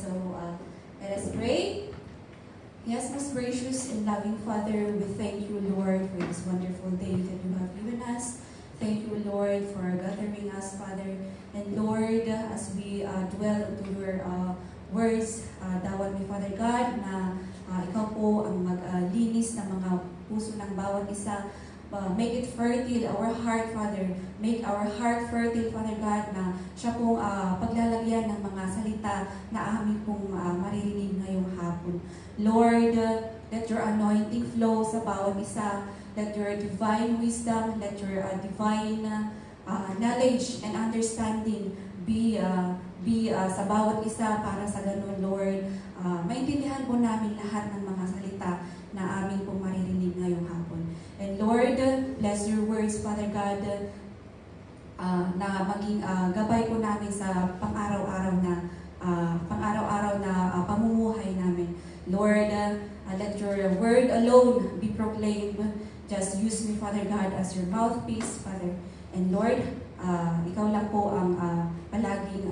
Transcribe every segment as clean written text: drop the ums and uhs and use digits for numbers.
So, let us pray. Yes, most gracious and loving Father, we thank you, Lord, for this wonderful day that you have given us. Thank you, Lord, for gathering us, Father. And Lord, as we dwell into your words, dawat mi, Father God, na ikaw po ang maglinis ng mga puso ng bawat isa. Make it fertile, our heart, Father. Make our heart fertile, Father God, na siya pong paglalagyan ng mga salita na amin pong maririnig ngayong hapon. Lord, let your anointing flow sa bawat isa. Let your divine wisdom, let your divine knowledge and understanding be sa bawat isa para sa ganun, Lord. Maintindihan po namin lahat ng mga salita na amin pong maririnig ngayong hapon. And Lord, bless your words, Father God, na maging gabay po namin sa pang-araw-araw na pamumuhay namin. Lord, let your word alone be proclaimed. Just use me, Father God, as your mouthpiece, Father. And Lord, ikaw lang po ang palaging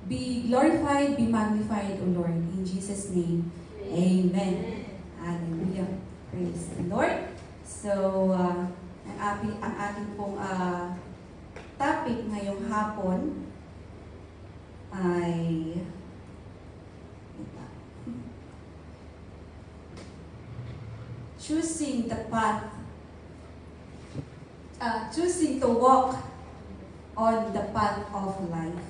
be glorified, be magnified, O Lord. In Jesus' name, Amen. Hallelujah. Praise the Lord. So, ang ating pong topic ngayong hapon ay choosing the path, choosing to walk on the path of life,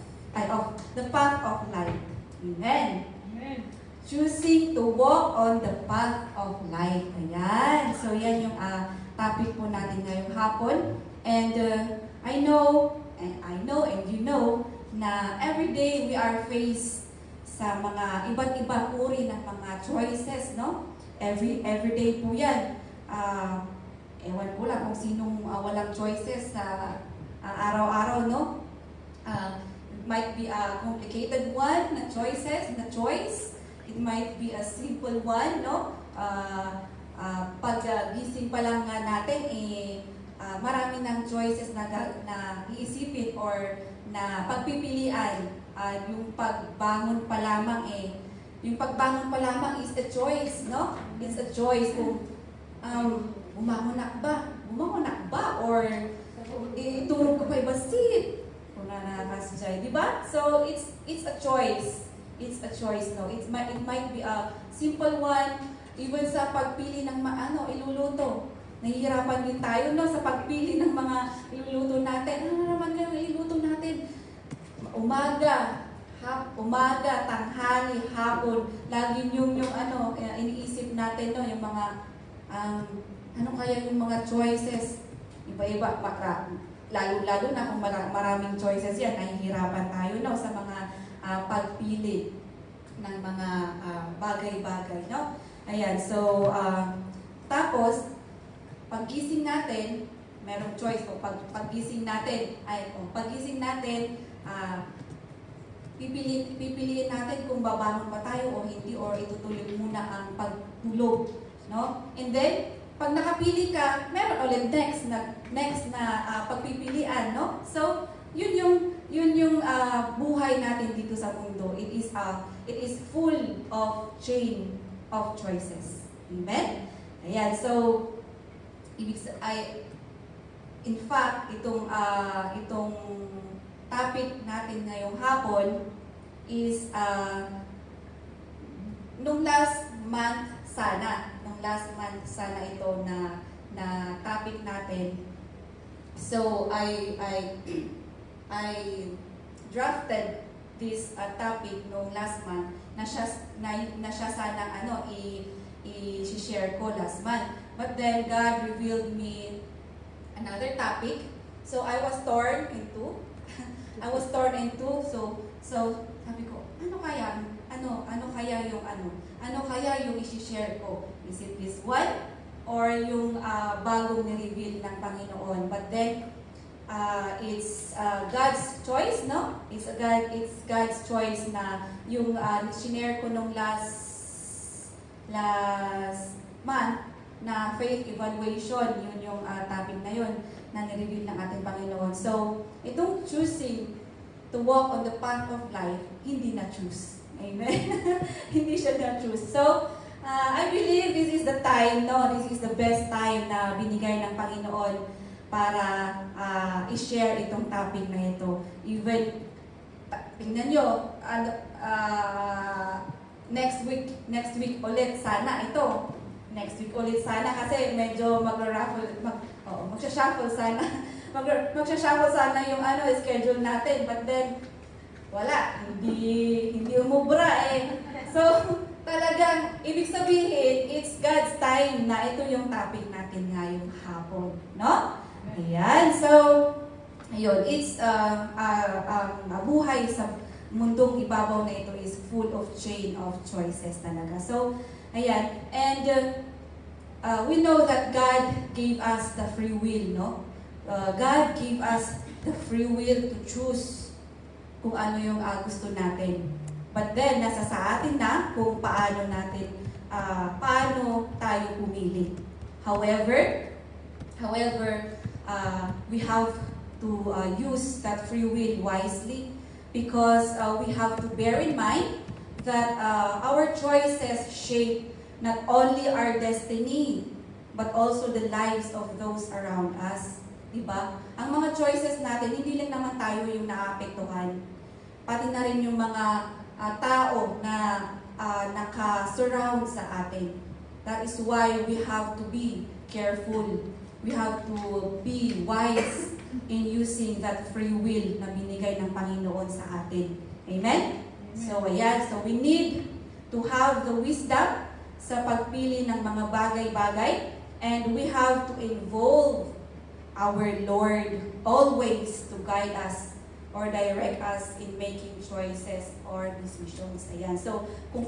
the path of life. Amen. Amen. Choosing to walk on the path of life. Ayan. So, yan yung topic po natin ngayong hapon. And I know, and you know, na every day we are faced sa mga iba't iba uri ng mga choices, no? Every day po yan. Ewan ko lang kung sinong walang choices sa araw-araw, no? It might be a complicated one na choice. It might be a simple one, no? Pag gising pa lang nga natin, marami ng choices na iisipin or na pagpipilian. Yung pagbangon pa lamang is a choice, no? It's a choice kung bumangon na ba? Or itulog ka pa iba seat? Kung nakakasjay, di ba? So, it's a choice. It's a choice, no? It might be a simple one, even sa pagpili ng iluluto. Nahihirapan din tayo, no? Sa pagpili ng mga iluluto natin. Ano naman yung iluluto natin? Umaga, tanghali, hapon, lagi yung iniisip natin, no? Yung mga, ano kaya yung mga choices? Iba-iba, lalo na kung maraming choices yan, nahihirapan tayo, no? Sa mga pagpili ng mga bagay-bagay, no? Ayan, so, tapos, paggising natin, merong choice po, paggising natin, pipiliin natin kung babangon pa tayo o hindi, or itutuloy muna ang pagtulog, no? And then, pag nakapili ka, meron ulit next na pagpipilian, no? So, yun yung buhay natin dito sa mundo. It is full of chain of choices. Amen? Ayan, so in fact, itong topic natin ngayong hapon is nung last month sana ito na topic natin. So I drafted this topic nung last month na siya sanang i-share ko last month. But then God revealed me another topic. So I was torn into. So sabi ko, ano kaya yung i-share ko? Is it this one or yung bagong ni-reveal ng Panginoon? But then it's God's choice, no? It's God's choice na yung sinare ko nung last month na faith evaluation, yun yung topic na yun na ni-reveal ng ating Panginoon. So, itong choosing to walk on the path of life, hindi na-choose. Amen? Hindi siya na-choose. So, I believe this is the time, no? This is the best time na binigay ng Panginoon para i-share itong topic na ito. Even, tingnan nyo, next week ulit sana ito. Next week ulit sana kasi medyo magsha-shuffle sana. Magsha-shuffle sana yung schedule natin. But then, wala. Hindi umubra eh. So, talagang, ibig sabihin, it's God's time na ito yung topic natin ngayong hapon. No? Ayan. So, ayun. It's, buhay sa mundong ibabaw na ito is full of chain of choices talaga. So, ayan. And, we know that God gave us the free will, no? God gave us the free will to choose kung ano yung gusto natin. But then, nasa sa atin na kung paano tayo pumili. However, we have to use that free will wisely because we have to bear in mind that our choices shape not only our destiny, but also the lives of those around us. Diba? Ang mga choices natin, hindi lang naman tayo yung naapektuhan. Pati na rin yung mga tao na naka-surround sa atin. That is why we have to be careful. We have to be wise in using that free will na binigay ng Panginoon sa atin. Amen? So, ayan. So, we need to have the wisdom sa pagpili ng mga bagay-bagay, and we have to involve our Lord always to guide us or direct us in making choices or decisions. Ayan. So, kung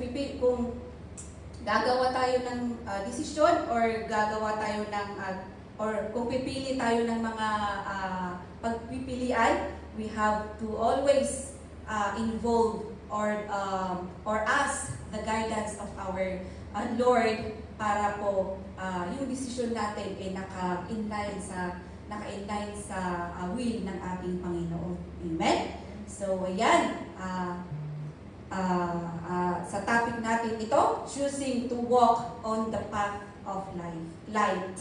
gagawa tayo ng desisyon or gagawa tayo ng or kung pipili tayo ng mga pagpipilian, we have to always involve or ask the guidance of our Lord para po yung desisyon natin ay naka-inline sa will ng ating Panginoon. Amen? So, ayan. Sa topic natin ito, choosing to walk on the path of light.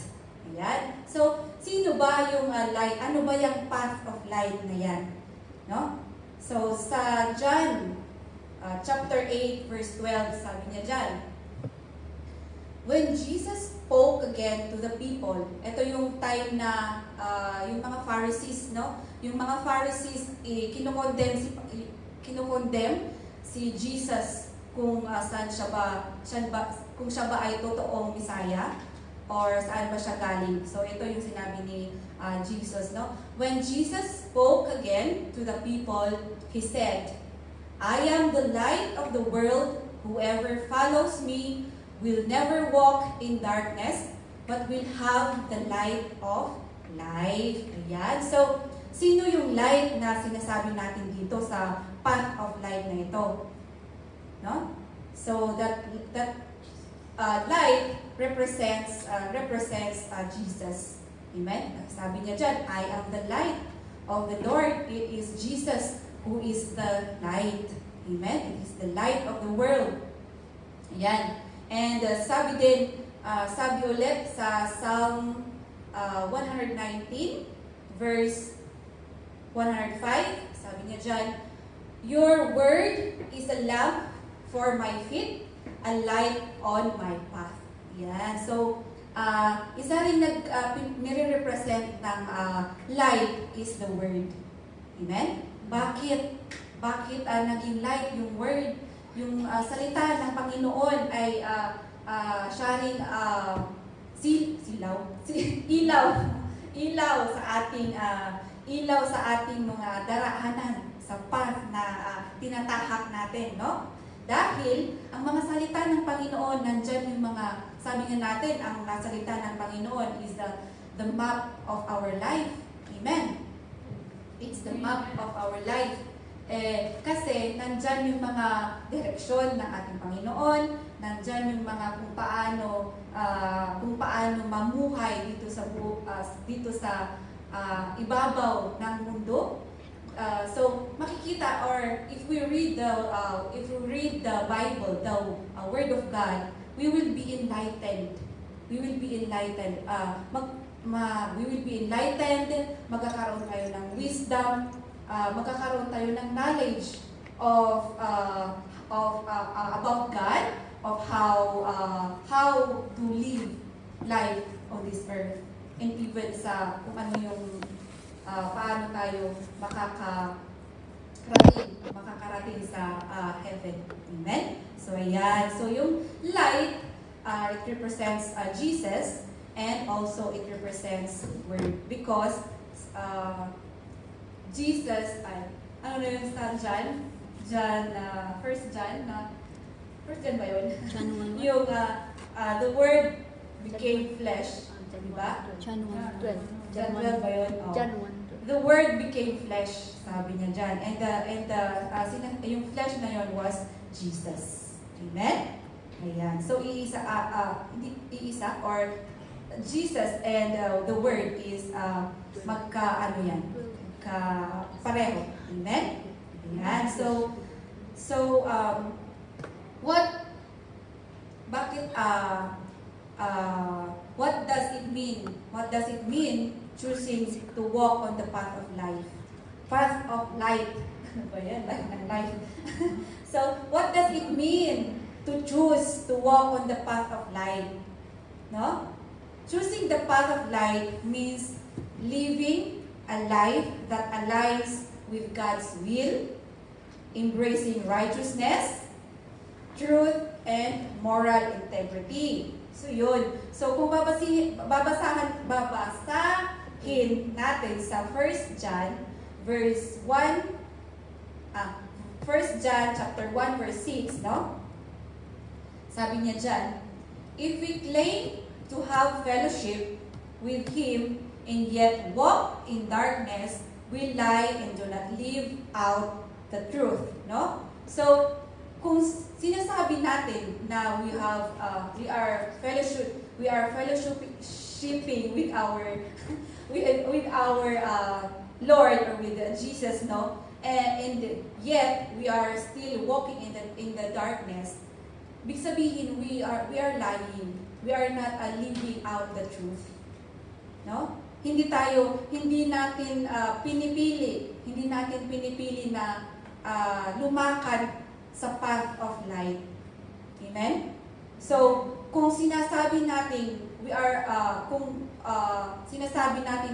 Ayan. So, sino ba yung light? Ano ba yung path of light na yan? No? So, sa John chapter 8, verse 12, sabi niya dyan, when Jesus spoke again to the people, ito yung time na yung mga Pharisees, no? Yung mga Pharisees, kinukondem si Jesus kung kung siya ba ay totoong Messiah or saan ba siya galing. So ito yung sinabi ni Jesus, no? When Jesus spoke again to the people, He said, I am the light of the world. Whoever follows me will never walk in darkness, but will have the light of life. Ayan. So, sino yung light na sinasabi natin dito sa path of life na ito? No? So, that light represents Jesus. Amen? Sabi niya dyan, I am the light of the Lord. It is Jesus who is the light. Amen? It is the light of the world. Ayan. And sabi ulit sa Psalm 119, verse 105, sabi niya dyan, your word is a lamp for my feet, a light on my path. Yan. So, isa rin nire-represent ng light is the word. Amen? Bakit naging light yung word? Yung salita ng Panginoon ay siya rin ilaw sa ating mga daraanan sa path na tinatahak natin, no? Dahil ang mga salita ng Panginoon, nandyan yung mga, sabi nga natin, ang salita ng Panginoon is the map of our life. Amen? It's the map of our life. Kasi nandyan yung mga direksyon ng ating Panginoon, nandyan yung mga kung paano mamuhay dito sa ibabaw ng mundo. So makikita, or if we read the Bible, the Word of God, we will be enlightened. We will be enlightened. We will be enlightened. Magkakaroon tayo ng wisdom. Magkakaroon tayo ng knowledge of about God, of how to live life on this earth, and even sa kung ano yung paano tayo makakarating sa heaven. Amen? So, ayan. So, yung light, it represents Jesus, and also it represents Word. Because Jesus, ano na yung sa John? First John ba yun? John 1. Yung, the Word became flesh. Diba? John 1:12. John 12 ba yun? Oh. John 1:12. The Word became flesh, sabi niya dyan. Yung flesh na yun was Jesus. Amen? Ayan. So, iisa, or Jesus and the Word is pareho. Amen? Ayan. What does it mean? What does it mean choosing to walk on the path of life? Path of light. Ano ba yan? Life ng life. So, what does it mean to choose to walk on the path of light? No? Choosing the path of light means living a life that aligns with God's will, embracing righteousness, truth, and moral integrity. So, yun. So, kung babasahin natin sa 1 John, verse 1, 1 John chapter 1, verse 6, no? Sabi niya dyan, if we claim to have fellowship with Him and yet walk in darkness, we lie and do not live out the truth, no? So, kung sinasabi natin na we are fellowshipping with our Lord, or with Jesus, no, and yet we are still walking in the darkness, ibig sabihin we are lying. We are not living out the truth, no? Hindi natin pinipili na lumakad sa path of light. Amen? So, kung sinasabi natin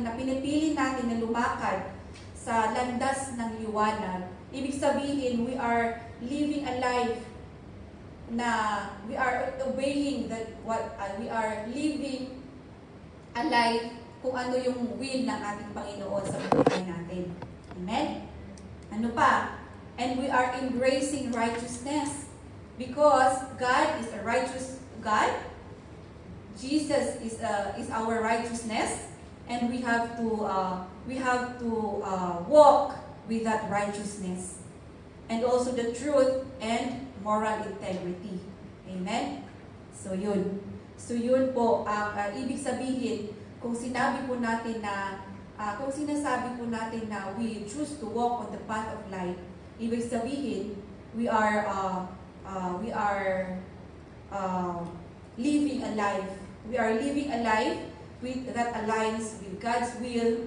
na pinipili natin na lumakad sa landas ng liwanag, ibig sabihin we are living a life na we are obeying we are living a life kung ano yung will ng ating Panginoon sa buhay natin. Amen? Ano pa? And we are embracing righteousness because God is a righteous God. Jesus is our righteousness, and we have to walk with that righteousness, and also the truth and moral integrity. Amen. So yun po ang ibig sabihin kung sinasabi po natin na we choose to walk on the path of light. Ibig sabihin, we are living a life. We are living a life that aligns with God's will.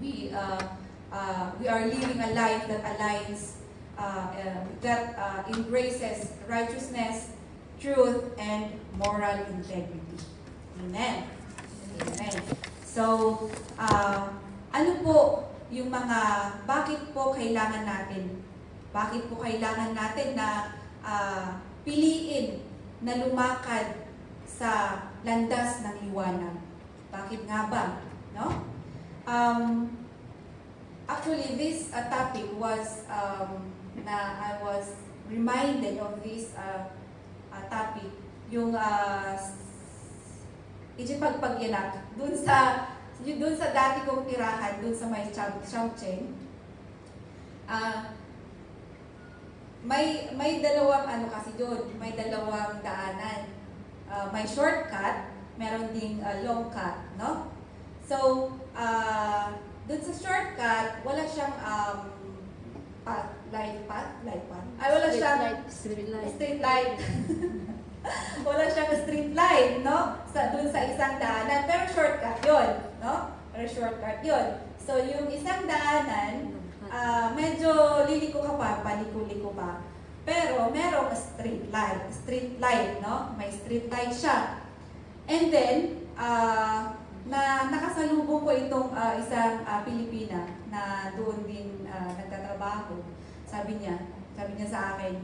We are living a life that aligns, that embraces righteousness, truth, and moral integrity. Amen. Amen. So, ano po yung bakit po kailangan natin na piliin na lumakad sa landas ng liwanag? Bakit nga ba? No? Actually, this topic was, I was reminded of this topic, yung ijipagpagyanak, dun sa dati kong tirahan, dun sa may Chongqing. May dalawang kasi doon, may dalawang daanan. May shortcut, meron ding long cut, no? So, dun sa shortcut, wala siyang light path. Ay, wala siyang street light. Wala siyang street light, no? Dun sa isang daanan. Pero shortcut yun, no? Pero shortcut yun. So, yung isang daanan, medyo liliko ka pa, paliko-liko pa. Pero, merong street light, no? May street light siya. And then, nakasalubong ko itong isang Pilipina na doon din nagtatrabaho. Sabi niya sa akin,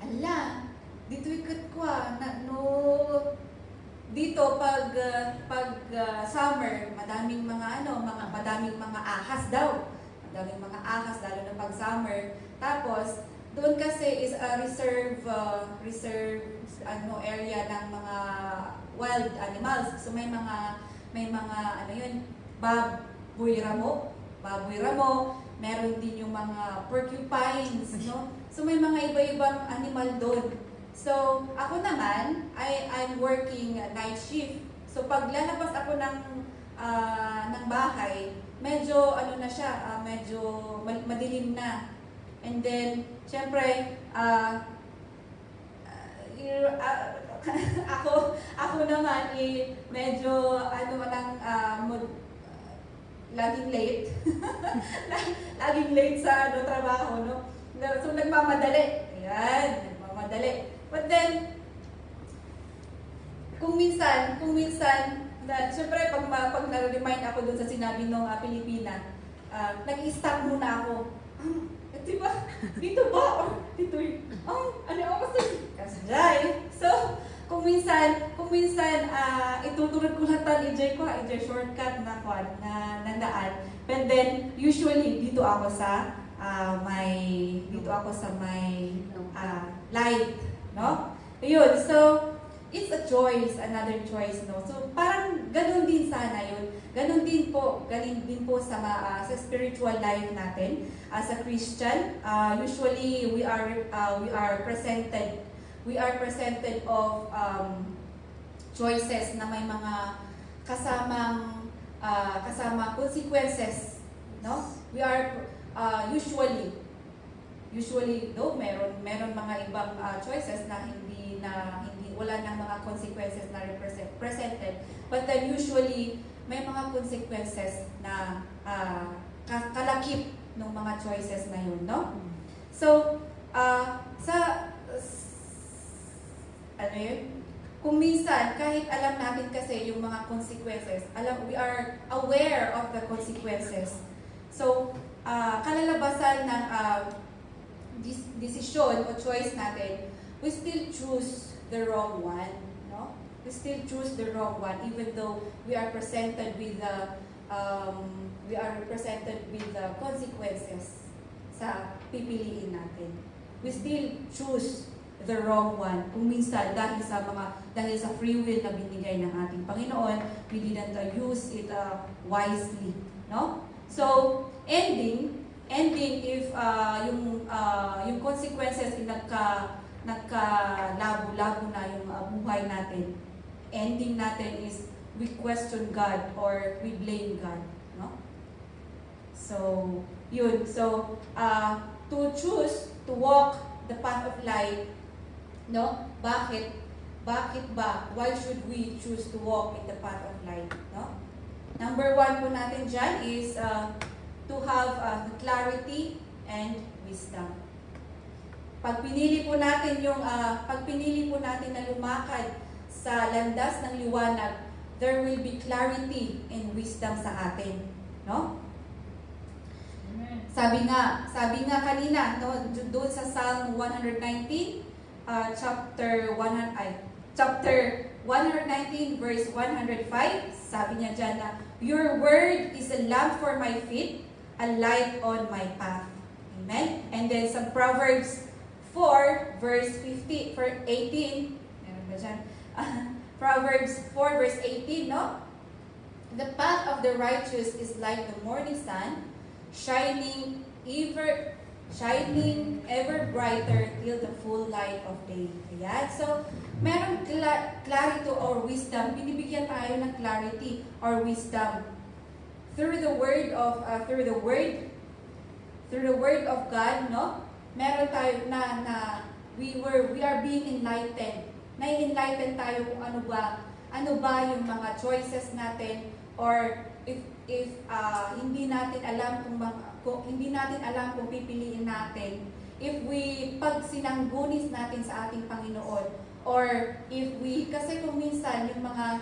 ala, dito ikot ko dito pag summer, madaming mga ahas daw. Madaming mga ahas, lalo na pag summer. Tapos, doon kasi is a reserve area ng mga wild animals. So may mga baboy ramo, meron din yung mga porcupines, no? So may mga iba-ibang animal doon. So ako naman, I'm working night shift. So pag lalabas ako ng bahay, medyo medyo madilim na. And then, syempre, ako naman medyo laging late. Laging late sa trabaho, no? So nagmamadali. Ayan, nagmamadali. But then kung minsan syempre pag na-remind ako dun sa sinabi ng Pilipina, nag-i-stop muna ako. Diba? Dito ba? Or dito ano ako kasajay. So, kung minsan, ituturod ko lahat i-enjoy shortcut na daan. But then, usually, dito ako sa may light, no? Ayun, so, it's a choice, another choice, no? So, parang ganun din sana yun. Ganun din po sa spiritual life natin as a Christian. Usually we are presented of choices na may mga kasama consequences, no? We are usually though meron mga ibang choices na hindi wala nang mga consequences na presented, but then usually may mga consequences na kalakip ng mga choices na yun, no? So, kung minsan, kahit alam natin kasi yung mga consequences, we are aware of the consequences. So, kalalabasan ng desisyon o choice natin, we still choose the wrong one, no? We still choose the wrong one, even though we are presented with the consequences sa pipiliin natin. We still choose the wrong one. Kung minsan dahil sa free will na binigay ng ating Panginoon, we didn't use it wisely, no? So ending if yung consequences nagkalabo-labo na yung buhay natin, ending natin is we question God or we blame God, no? So, yun. So, to choose to walk the path of light, no? Bakit ba? Why should we choose to walk in the path of light, no? Number 1 po natin dyan is to have clarity and wisdom. Pag pinili po natin na lumakad sa landas ng liwanag, there will be clarity and wisdom sa atin, no? Amen. Sabi nga kanina, no, doon sa Psalm 119, chapter 119 verse 105, sabi niya diyan na, your word is a lamp for my feet, a light on my path. Amen. And then sa Proverbs 4 verse 18, meron ba dyan? Proverbs 4 verse 18, no? The path of the righteous is like the morning sun, shining ever brighter till the full light of day. Ayan. So, meron clarity or wisdom. Binibigyan tayo ng clarity or wisdom through the word of God, no? Meron tayo na we are being enlightened. Nai-enlighten tayo kung ano ba yung mga choices natin, or if hindi natin alam kung pipiliin natin, pag sinanggunis natin sa ating Panginoon, or kasi kung minsan yung mga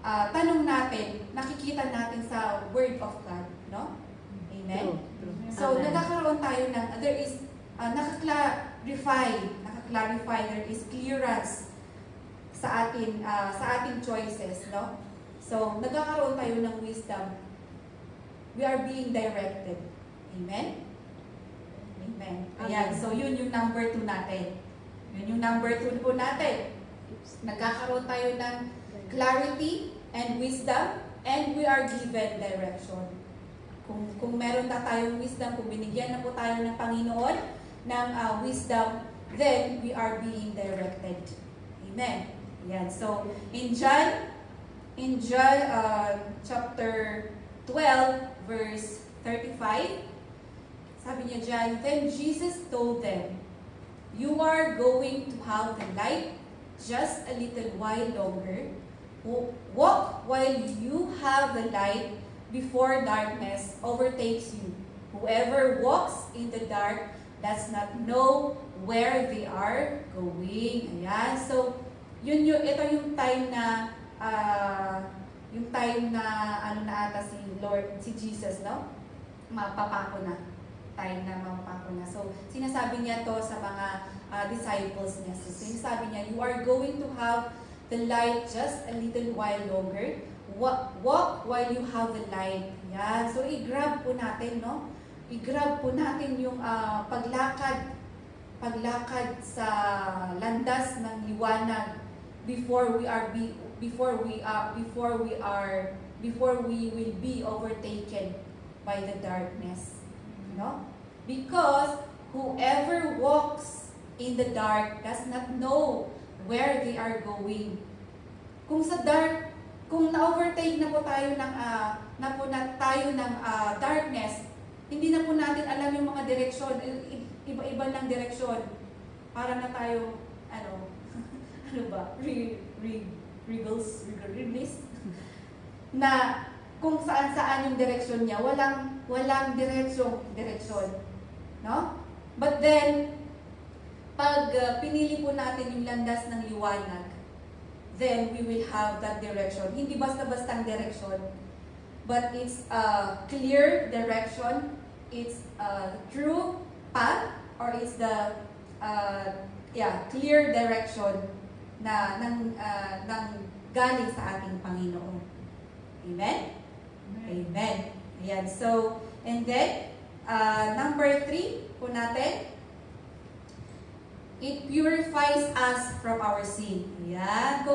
tanong natin, nakikita natin sa Word of God, no? Amen? So, nagkakaroon tayo ng, nakaklarify, there is clearance sa ating choices, no? So, nagkakaroon tayo ng wisdom. We are being directed. Amen? Amen. Ayan, so yun yung number 2 natin. Yun yung number 2 po natin. Nagkakaroon tayo ng clarity and wisdom, and we are given direction. Kung meron na tayong wisdom, kung binigyan na po tayo ng Panginoon ng wisdom, then we are being directed. Amen. Yan. So, in John chapter 12, verse 35, sabi niya dyan, then Jesus told them, "You are going to have the light just a little while longer. Walk while you have the light before darkness overtakes you. Whoever walks in the dark does not know where they are going." Ayan. So, ito yung time na ano na ata si Jesus, no? Mapapako na. Time na mapapako na. So, sinasabi niya to sa mga disciples niya. So, sinasabi niya, you are going to have the light just a little while longer. Walk while you have the light. Yan. So, i-grab po natin, no? I-grab po natin yung paglakad sa landas ng liwanag before we will be overtaken by the darkness. No? Because whoever walks in the dark does not know where they are going. Kung na-overtake na po tayo ng darkness, hindi na po natin alam yung mga direksyon, iba-iba ng direksyon. Para na tayo, ano ba? Rebels? Na kung saan-saan yung direksyon niya, walang direksyon. No? But then, pag pinili po natin yung landas ng liwanag, then we will have that direction. Hindi basta-bastang direction, but it's a clear direction, it's a true path, or it's the clear direction na galing sa ating Panginoon. Amen? Amen. Ayan. So, and then, number 3 po natin, it purifies us from our sin. Ayan.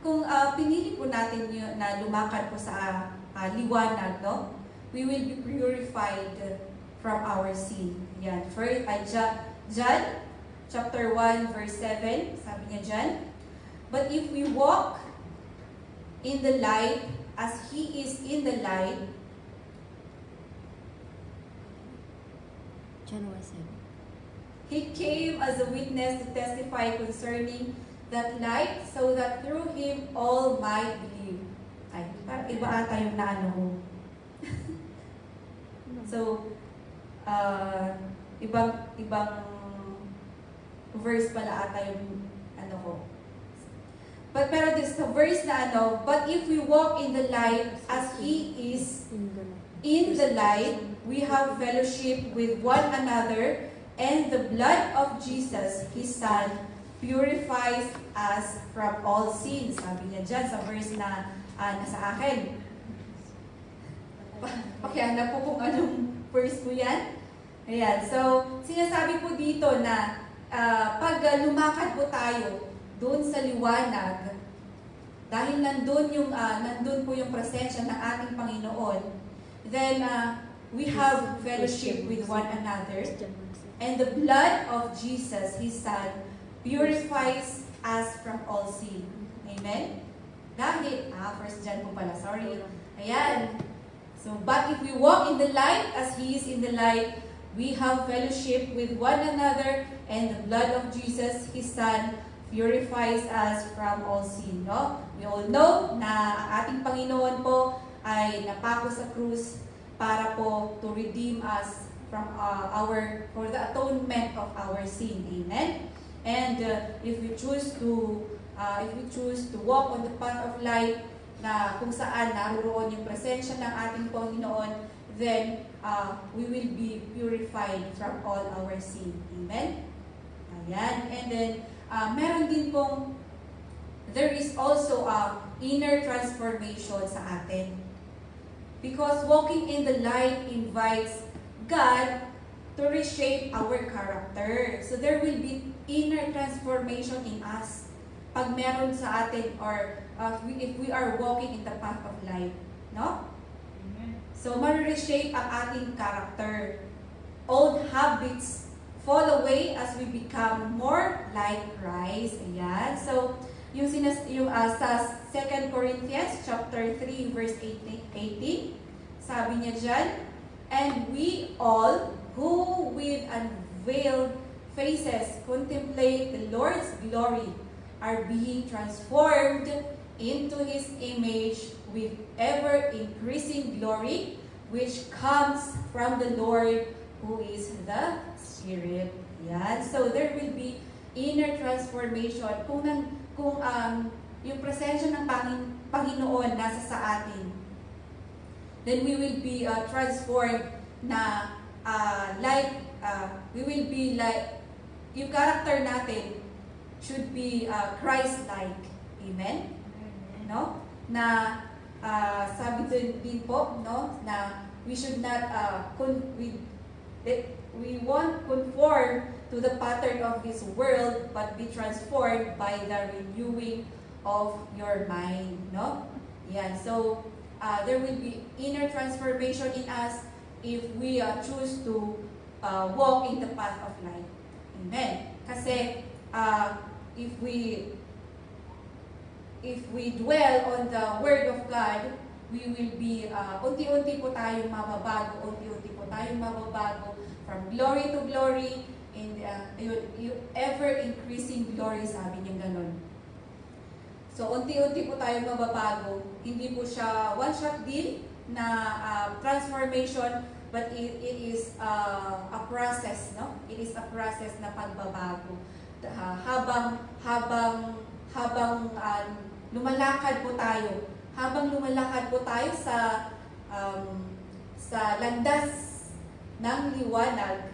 Kung pinili po natin yun, na lumakad po sa liwanag, no? We will be purified from our sin. Ayan. First, John, chapter 1, verse 7, sabi niya dyan, but if we walk in the light as He is in the light, John 1:7. He came as a witness to testify concerning that light, so that through Him all might believe. Ay, parang iba ata yung naano ko. So, ibang verse pala ata yung ano ko. Pero this the verse na but if we walk in the light as He is in the light, we have fellowship with one another, and the blood of Jesus, His Son, purifies us from all sins. Sabi niya dyan sa verse na nasa akin. Pakihanap po kung anong verse po yan. Ayan. So, sinasabi po dito na pag lumakad po tayo doon sa liwanag, dahil nandun po yung presensya ng ating Panginoon, then we have fellowship with one another, and the blood of Jesus, His Son, purifies us from all sin. Amen? Dahil, 1 John po pala, sorry. Ayan. So, but if we walk in the light as He is in the light, we have fellowship with one another, and the blood of Jesus, His Son, purifies us from all sin. No? We all know na ang ating Panginoon po ay napako sa krus para po to redeem us from for the atonement of our sin. Amen? And if we choose to walk on the path of light, na kung saan naroon yung presensya ng ating Panginoon, then we will be purified from all our sin. Amen? Ayan. And then, meron din pong, there is also a inner transformation sa atin. Because walking in the light invites God to reshape our character. So there will be inner transformation in us pag meron sa atin, or if we are walking in the path of light. No? Amen. So, ma-reshape ang ating character. Old habits fall away as we become more like Christ. Ayan. So, sa 2 Corinthians chapter 3 verse 18, sabi niya dyan, and we all who with unveiled faces contemplate the Lord's glory are being transformed into His image with ever-increasing glory, which comes from the Lord who is the Spirit. Yan. So there will be inner transformation. Kung yung presensya ng Panginoon nasa sa atin, then we will be transformed na we will be like, yung character natin should be Christ-like. Amen? No? Na sabi din po, no, na we should not we won't conform to the pattern of this world, but be transformed by the renewing of your mind. No? Yan. So there will be inner transformation in us if we choose to walk in the path of light. Amen. Kasi if we dwell on the Word of God, we will be, unti-unti po tayong mababago, from glory to glory, and ever-increasing glory, sabi niya ganun. So, unti-unti po tayong mababago. Hindi po siya one-shot deal na transformation, but it is a process, no? It is a process na pagbabago. Habang lumalakad po tayo sa landas ng liwanag,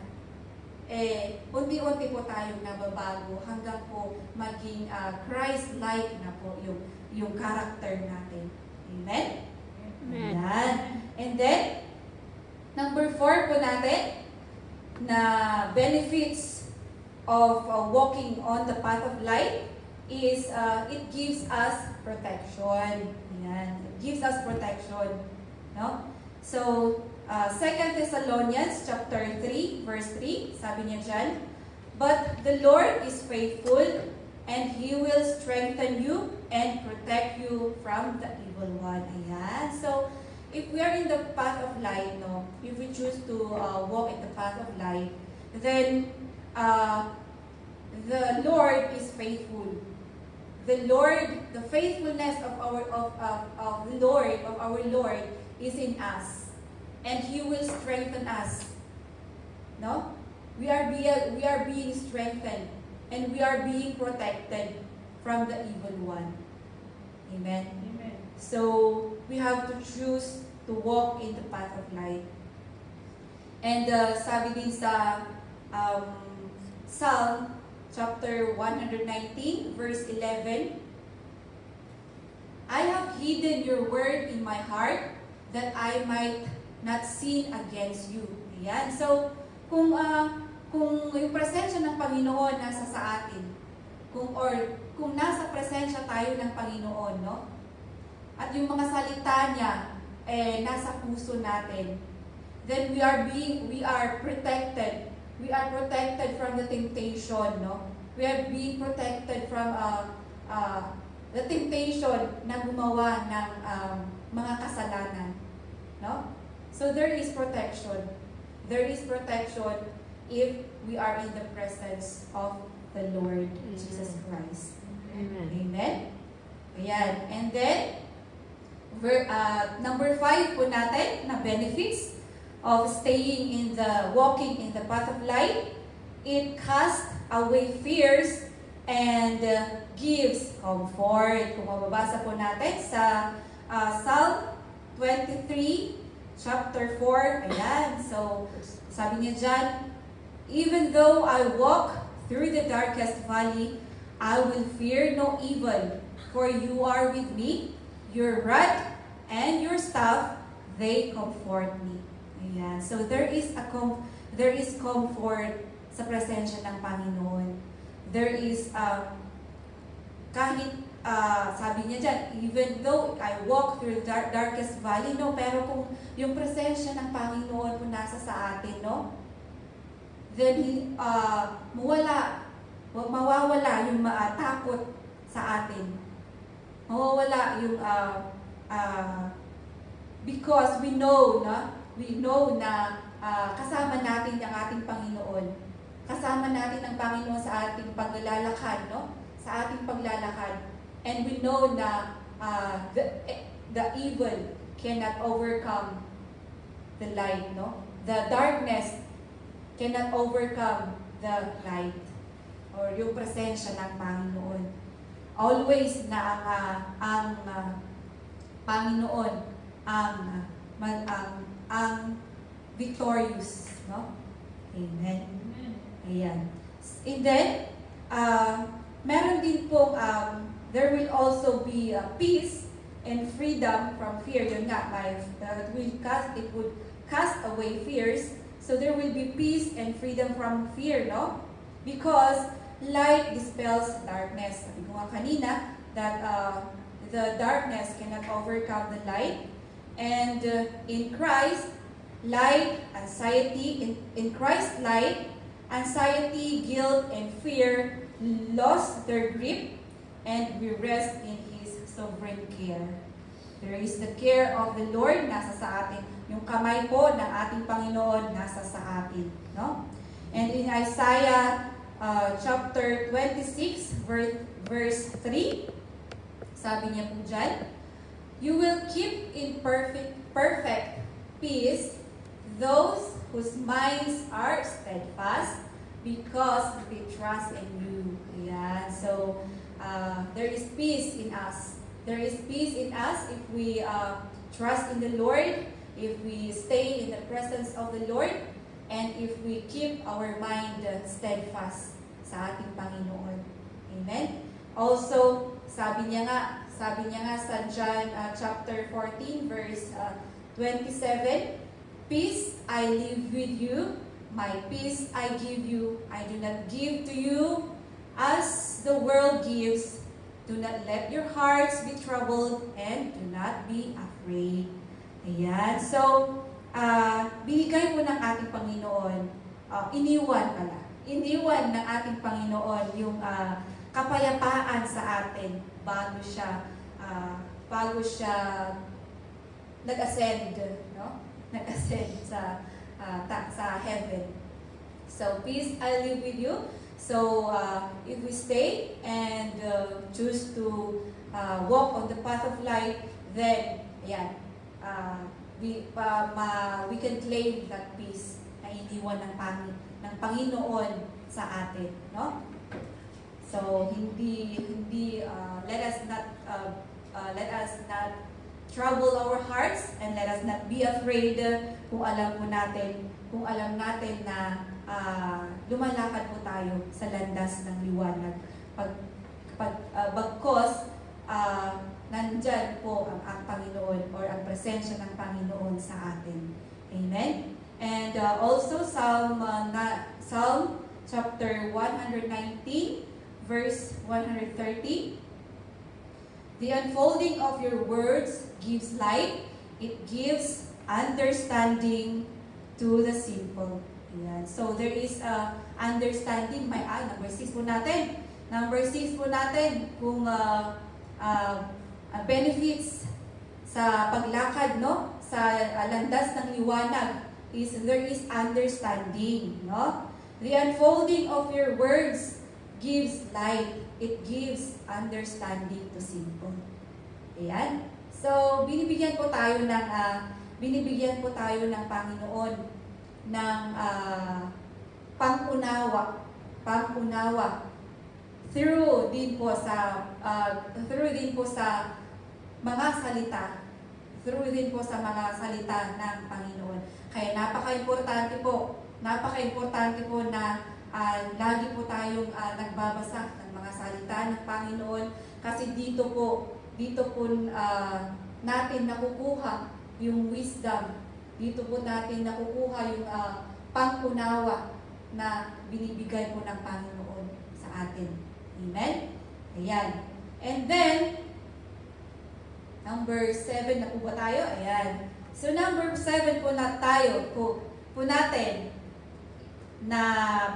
unti-unti po tayong nababago hanggang po maging Christ-like na po yung character natin. Amen? Amen. And then, number 4 po natin, na benefits of walking on the path of light is it gives us protection. Ayan. It gives us protection. No? So, 2 Thessalonians chapter 3, verse 3, sabi niya dyan, but the Lord is faithful, and He will strengthen you and protect you from the evil one. Ayan. So, if we are in the path of light, no, if we choose to walk in the path of light, then the Lord is faithful. The Lord, the faithfulness of our Lord is in us, and He will strengthen us. No, we are being strengthened, and we are being protected from the evil one. Amen. Amen. So we have to choose to walk in the path of light. And sabi din sa Psalm chapter 119, verse 11, I have hidden your word in my heart that I might not sin against you. Ayan. So, kung yung presensya ng Panginoon nasa sa atin, kung nasa presensya tayo ng Panginoon, no? At yung mga salita niya nasa puso natin, then we are protected. We are protected from the temptation, no? We are being protected from the temptation na gumawa ng mga kasalanan. No? So there is protection. There is protection if we are in the presence of the Lord Jesus Christ. Amen. Amen? Ayan. And then, number 5 po natin na benefits of walking in the path of light. It casts away fears and gives comfort. Kung mababasa po natin sa Psalm 23, chapter 4. Ayan. So, sabi niya dyan, even though I walk through the darkest valley, I will fear no evil, for you are with me. Your rod and your staff, they comfort me. Ayan. So there is comfort sa presensya ng Panginoon. There is sabi niya dyan, even though I walk through the darkest valley, no, pero kung yung presensya ng Panginoon po nasa sa atin, no, then mawawala yung takot sa atin. Mawawala yung because we know na kasama natin ang ating Panginoon. Kasama natin ang Panginoon sa ating paglalakad, no? Sa ating paglalakad. And we know na the evil cannot overcome the light, no? The darkness cannot overcome the light or yung presensya ng Panginoon. Always na ang Panginoon ang victorious, no? Amen. Ayan. And then, meron din pong there will also be peace and freedom from fear. Yun nga, it would cast away fears. So there will be peace and freedom from fear, no? Because light dispels darkness. Sabi ko nga kanina that the darkness cannot overcome the light. And in Christ, in Christ's light, anxiety, guilt, and fear lost their grip, and we rest in His sovereign care. There is the care of the Lord nasa sa atin. Yung kamay po ng ating Panginoon nasa sa atin. No? And in Isaiah chapter 26, verse 3, sabi niya po dyan, you will keep in perfect peace those whose minds are steadfast because they trust in you. Ayan. So, there is peace in us. There is peace in us if we trust in the Lord, if we stay in the presence of the Lord, and if we keep our mind steadfast sa ating Panginoon. Amen? Also, sabi niya nga sa John chapter 14, verse 27, peace I leave with you, my peace I give you. I do not give to you as the world gives. Do not let your hearts be troubled and do not be afraid. Ayan. So, binigay po ng ating Panginoon, iniwan ng ating Panginoon yung kapayapaan sa atin bago siya nag-ascend, no? Nag-ascend sa heaven. So, peace I live with you. So, if we stay and choose to walk on the path of light, then, ayan, we can claim that peace na iniwan ng Panginoon sa atin, no? So, let us not trouble our hearts and let us not be afraid kung alam natin na lumalakad po tayo sa landas ng liwanag. Bagkos, nandyan po ang Panginoon or ang presensya ng Panginoon sa atin. Amen? And also, Psalm chapter 119, verse 130, the unfolding of your words gives light, it gives understanding to the simple. Ayan. So, there is understanding. Number 6 po natin. Number 6 po natin, kung benefits sa paglakad, no? Sa landas ng liwanag is there is understanding, no? The unfolding of your words gives light. It gives understanding to simple. Ayan. So, binibigyan po tayo ng Panginoon ng pangunawa through din po sa mga salita ng Panginoon. Kaya napaka-importante po na lagi po tayong nagbabasa ng mga salita ng Panginoon, kasi dito po natin nakukuha yung wisdom. Dito po natin nakukuha yung pangunawa na binibigay po ng Panginoon sa atin. Amen? Ayan. And then, number 7 na po ba tayo? Ayan. So, number 7 po na tayo po natin na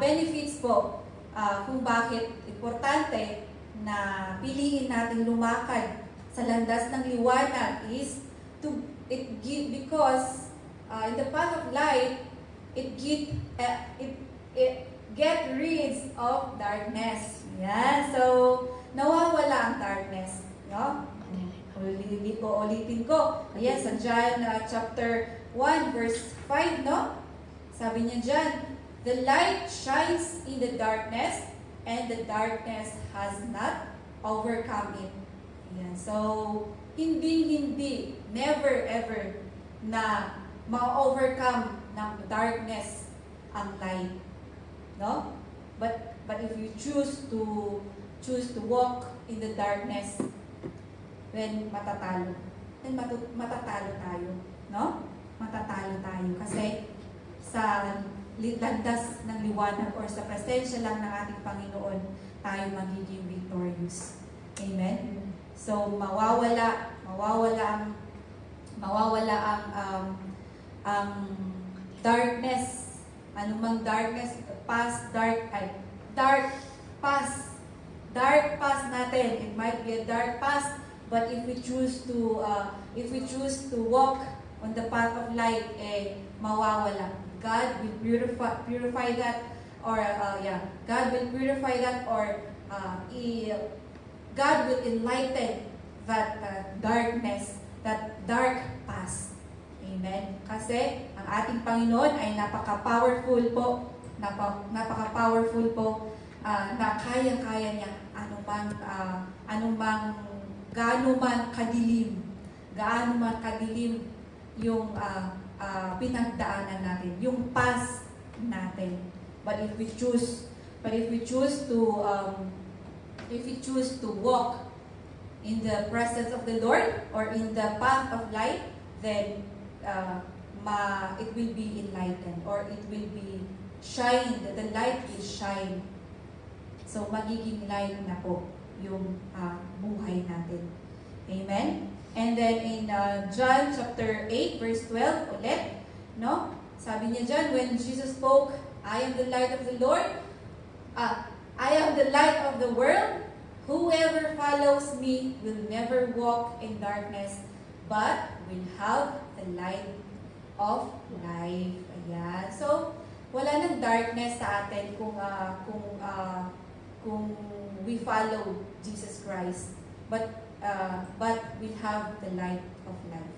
benefits po kung bakit importante na piliin natin lumakad sa landas ng liwanag is because in the path of light, it get rid of darkness. Yan. So, nawawala ang darkness. No? Ulitin ko. Ayan, sa John chapter 1, verse 5, no? Sabi niya dyan, the light shines in the darkness, and the darkness has not overcome it. Ayan. So, never ever na ma-overcome ng darkness ang light. No? But if you choose to walk in the darkness, then matatalo tayo, no? Matatalo tayo kasi sa landas ng liwanag or sa presensya lang ng ating Panginoon tayo magiging victorious. Amen. So mawawala ang darkness, anumang darkness, dark past natin. It might be a dark past, but if we choose to walk on the path of light, mawawala. God will purify that, or God will purify that, or God will enlighten that darkness, that dark past. Amen. Kasi ang ating Panginoon ay napaka-powerful po, na kayang-kaya niya gaano man kadilim yung pinagdaanan natin, yung past natin. But if we choose to walk in the presence of the Lord or in the path of light, then it will be enlightened, or it will be shine. The light will shine. So magiging light na po yung buhay natin. Amen? And then in John chapter 8 verse 12 ulit, no? Sabi niya dyan, when Jesus spoke, I am the light of the Lord, I am the light of the world. Whoever follows me will never walk in darkness, but will have the light of life. Ayan. So, wala nang darkness sa atin kung we follow Jesus Christ. But we have the light of life.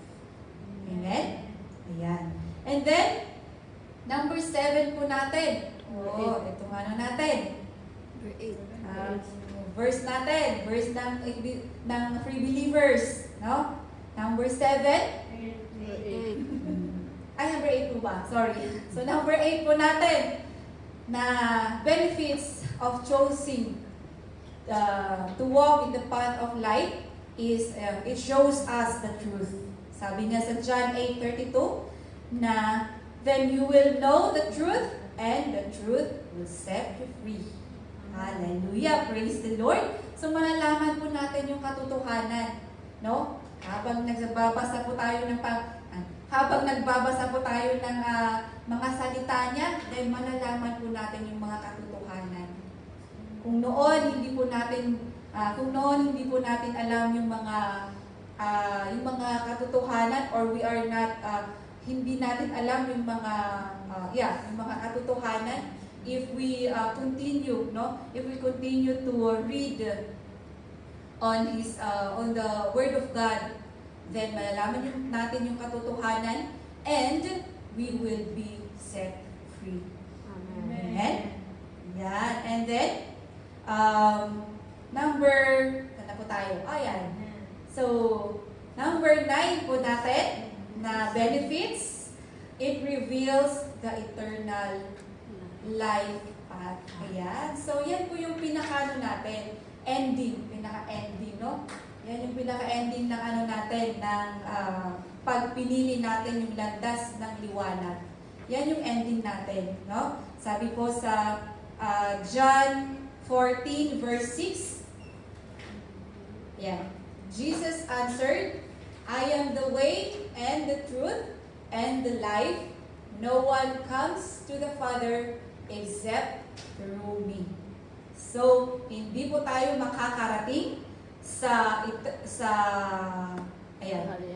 Amen? Ayan. And then, number 7 po natin. Itong ano natin? Verse natin. Verse ng free believers. No? Number 7. Ay, number 8 po ba? Sorry. So, number 8 po natin na benefits of choosing to walk in the path of light is it shows us the truth. Sabi niya sa John 8:32 na then you will know the truth and the truth will set you free. Hallelujah! Praise the Lord! So malalaman po natin yung katotohanan, no? Habang nagbabasa po tayo ng mga salita niya, then malalaman po natin yung mga katotohanan. Kung noon hindi po natin Kung noon hindi po natin alam yung mga katotohanan, or we are not hindi natin alam yung yung mga katotohanan, if we continue to read on the Word of God, then malalaman natin yung katotohanan, and we will be set free. Amen. Yan. And then ano po tayo? Ayan. So, number 9 po natin na benefits, it reveals the eternal life path. Ayan. So, yan po yung pinaka-ending, no? Yan yung pinaka-ending ng ng pagpinili natin yung landas ng liwanag. Yan yung ending natin, no? Sabi po sa John 14 verse 6. Yeah. Jesus answered, I am the way and the truth and the life. No one comes to the Father except through me. So, hindi po tayo makakarating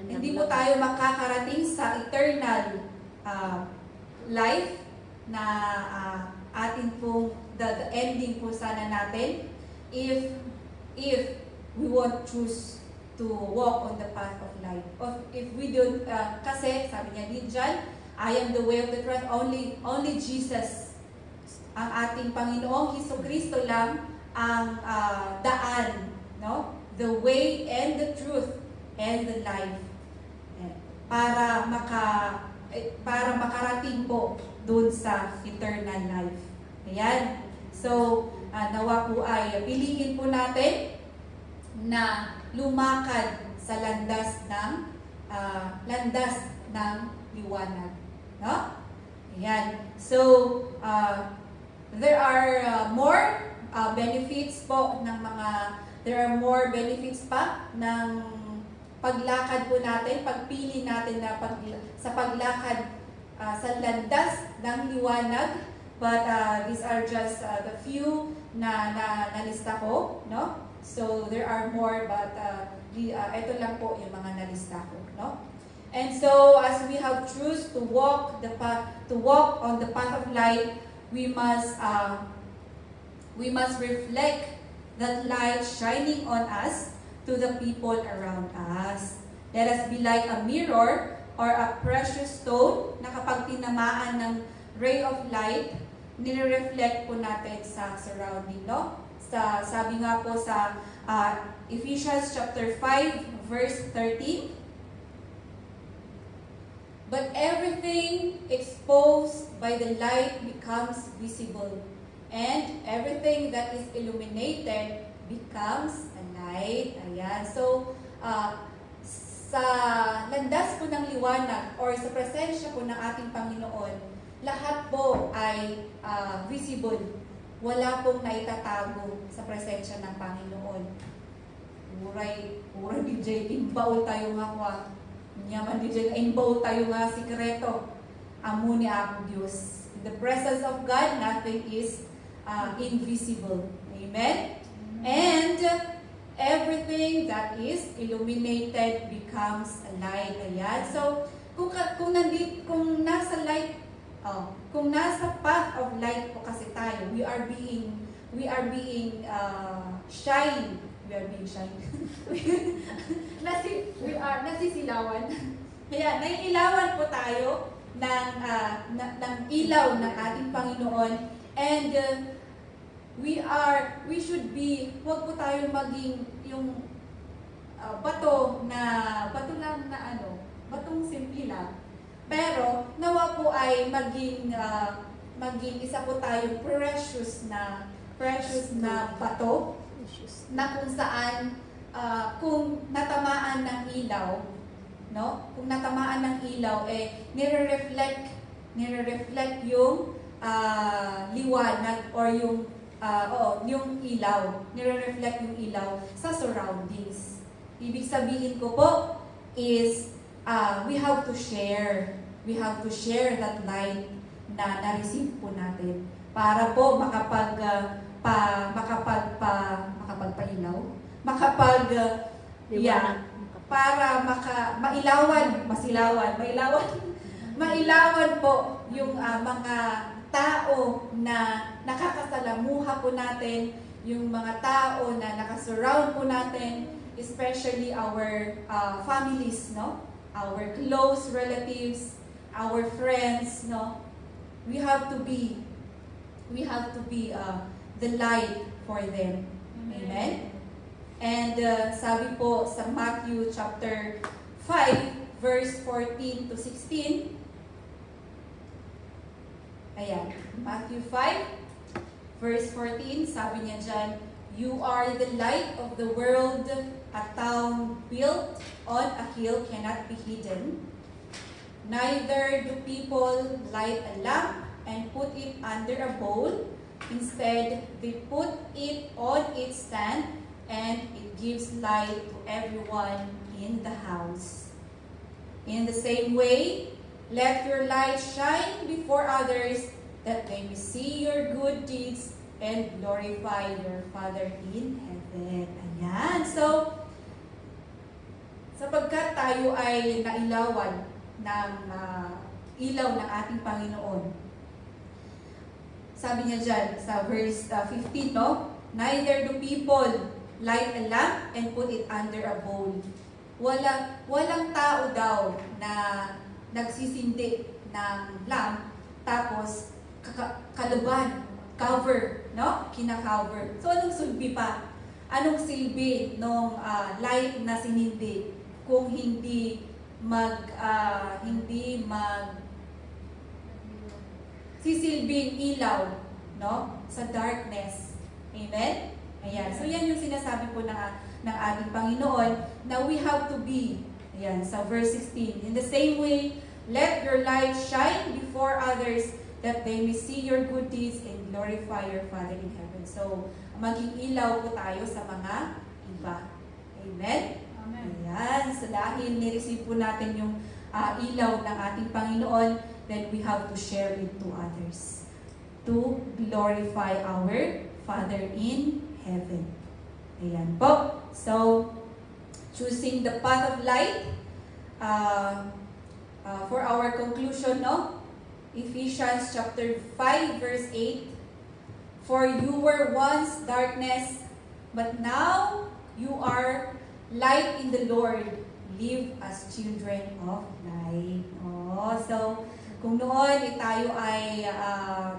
hindi po tayo makakarating sa eternal life na atin pong the ending po sana natin if we won't choose to walk on the path of life. If we don't, kasi sabi niya din dyan, I am the way of the truth, only Jesus, ang ating Panginoong Hesukristo lang ang daan, no? The way and the truth and the life. Para makarating po dun sa eternal life. Ayan. So, nawa po ay piliin po natin na lumakad sa landas ng liwanag. No? Ayan. So, there are more benefits po there are more benefits pa ng paglakad po natin, pagpili natin sa paglakad sa landas ng liwanag. But these are just the few na nalista ko, no? So there are more, but ito lang po yung mga nalista ko, no? And so as we have choose to walk on the path of light, we must reflect that light shining on us to the people around us. Let us be like a mirror or a precious stone na kapag tinamaan ng ray of light, nire-reflect po natin sa surrounding, no? Sabi nga po sa Ephesians chapter 5 verse 13, but everything exposed by the light becomes visible, and everything that is illuminated becomes a light. Ayan. So, sa landas po ng liwanag or sa presensya po ng ating Panginoon, lahat po ay visible. Wala pong naitatago sa presensya ng Panginoon. Uray DJ, imbaul tayo nga kwa. Nyaman DJ, imbaul tayo nga sikreto. Amo ni Apo Diyos. In the presence of God, nothing is invisible. Amen? And everything that is illuminated becomes a light. Ayan. So, kung nasa light, kung nasa path of light po kasi tayo, we are being shine. We are being shine. Nasisilawan. Kaya, naiilawan po tayo ng ilaw ng ating Panginoon. And huwag po tayo maging yung batong simple lang. Pero nawa po ay maging isa po tayo precious na bato na kung saan kung natamaan ng ilaw, no? Kung natamaan ng ilaw nire-reflect yung liwanag or yung ilaw, nire-reflect yung ilaw sa surroundings. Ibig sabihin ko po is we have to share that light na na-receive po natin para po makapagpailaw, mailawan po yung mga tao na nakakasalamuha po natin, yung mga tao na nakasurround po natin, especially our families, no? Our close relatives, our friends, no? We have to be the light for them. Amen? And sabi po sa Matthew chapter 5, verse 14 to 16, ayan, Matthew 5, verse 14, sabi niya dyan, "You are the light of the world. A town built on a hill cannot be hidden. Neither do people light a lamp and put it under a bowl. Instead, they put it on its stand, and it gives light to everyone in the house. In the same way, let your light shine before others, that they may see your good deeds and glorify your Father in heaven." Ayan. So, sapagkat tayo ay nailawan ng ilaw ng ating Panginoon, sabi niya dyan sa verse 15, no? "Neither do people light a lamp and put it under a bowl." Walang tao daw na nagsisindi ng lamp tapos kaluban, cover, no? Kina-cover. So anong silbi pa? Anong silbi nung light na sinindi kung hindi sisilbing ilaw, no? Sa darkness. Amen? Ayan. So yan yung sinasabi po ng ating Panginoon na we have to be. Ayan, sa verse 16. "In the same way, let your light shine before others, that they may see your good deeds and glorify your Father in heaven." So, maging ilaw po tayo sa mga iba. Amen? Amen. Ayan. So, dahil nireceive po natin yung ilaw ng ating Panginoon, then we have to share it to others to glorify our Father in heaven. Ayan po. So, choosing the path of light. For our conclusion, no? Ephesians chapter 5, verse 8. "For you were once darkness, but now you are light in the Lord. Live as children of light." Oh, so, kung noon tayo ay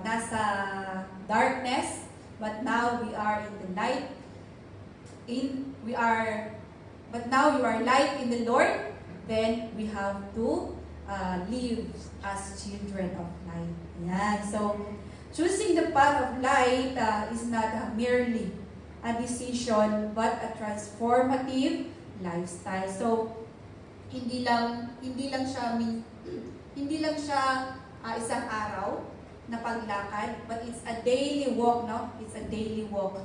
nasa darkness, but now we are in the light. But now you are light in the Lord, then we have to live as children of light. Yan. So, choosing the path of light is not merely a decision, but a transformative lifestyle. So, hindi lang siya isang araw na paglakad, but it's a daily walk, no? It's a daily walk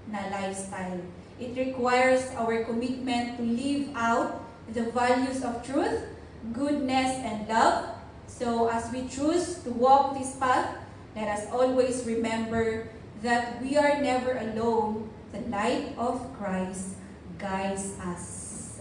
na lifestyle. It requires our commitment to live out the values of truth, goodness, and love. So as we choose to walk this path, let us always remember that we are never alone. The light of Christ guides us.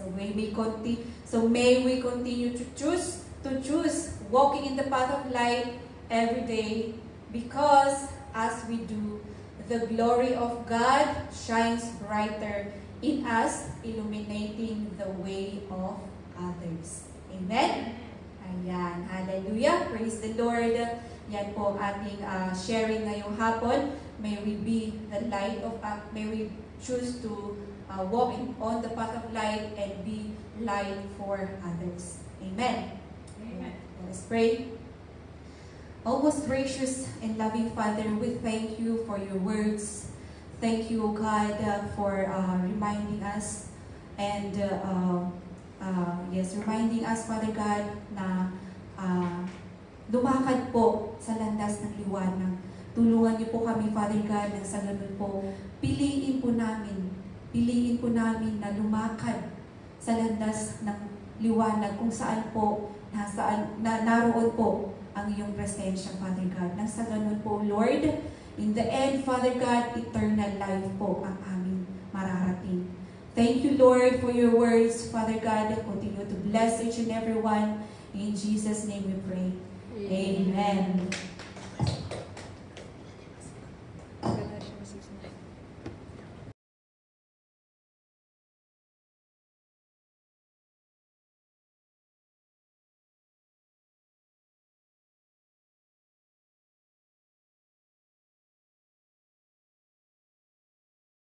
So may we continue to choose walking in the path of light every day, because as we do, the glory of God shines brighter in us, illuminating the way of others. Amen? Ayan. Hallelujah. Praise the Lord. Yan po ang ating sharing ngayong hapon. May we be the light of, may we choose to walk on the path of light and be light for others. Amen. Amen. Let us pray. Oh, most gracious and loving Father, we thank you for your words. Thank you, God, for reminding us and reminding us, Father God, na lumakad po sa landas ng liwanag. Tulungan niyo po kami, Father God, na sa ganun po, piliin po namin na lumakad sa landas ng liwanag kung saan po, naroon po ang iyong presensya, Father God. Nang sa ganun po, Lord, in the end, Father God, eternal life po ang aming mararating. Thank you, Lord, for your words, Father God. Continue to bless each and every one. In Jesus' name we pray. Amen.